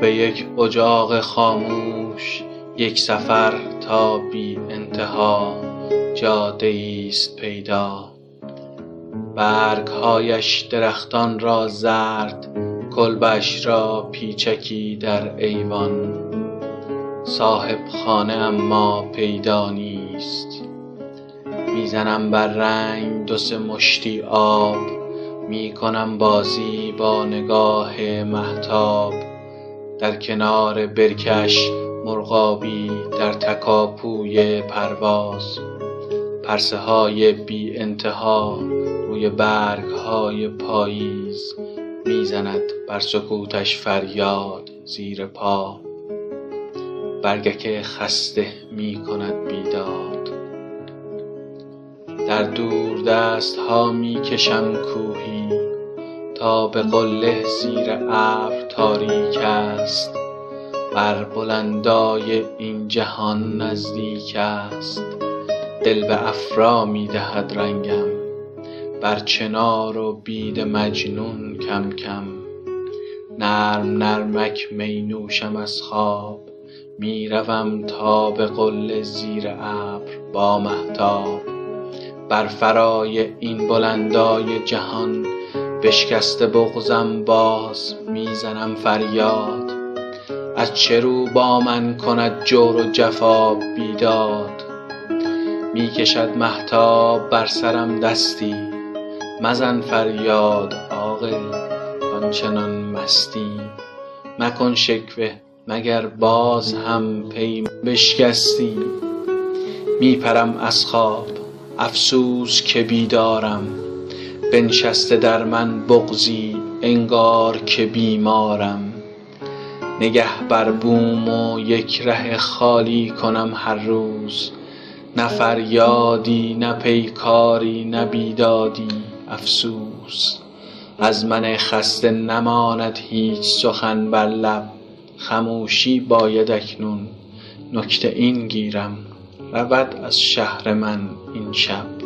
به یک اجاق خاموش یک سفر تا بی انتها جاده ایست پیدا. برگهایش درختان را زرد، کلبش را پیچکی در ایوان. صاحب خانه اما پیدا نیست. میزنم بر رنگ 2-3 مشتی آب، میکنم بازی با نگاه مهتاب. در کنار برکش مرغابی در تکاپوی پرواز. پرسه های بی انتها روی برگ های پاییز، میزند بر سکوتش فریاد زیر پا. برگک خسته میکند بیداد. در دور دست ها میکشم کوهی تا به قله زیر ابر تاریک است. بر بلندای این جهان نزدیک است. دل به افرا میدهد رنگم، بر چنار و بید مجنون کم کم. نرم نرمک می نوشم از خواب، میروم تا به قله زیر ابر با مهتاب. بر فرای این بلندای جهان بشکسته بغزم باز میزنم فریاد. از چه رو با من کند جور و جفا بیداد؟ میکشد مهتاب بر سرم دستی، مزن فریاد عاقل آنچنان مستی. مکن شکوه مگر باز هم پی بشکستی. میپرم از خواب افسوس که بیدارم، بنشسته در من بغضی انگار که بیمارم. نگه بر بوم و یک ره خالی کنم هر روز. نه فریادی نه پیکاری نه بیدادی افسوس. از من خسته نماند هیچ سخن بر لب. خموشی باید اکنون نکته این گیرم، رود از شهر من این شب.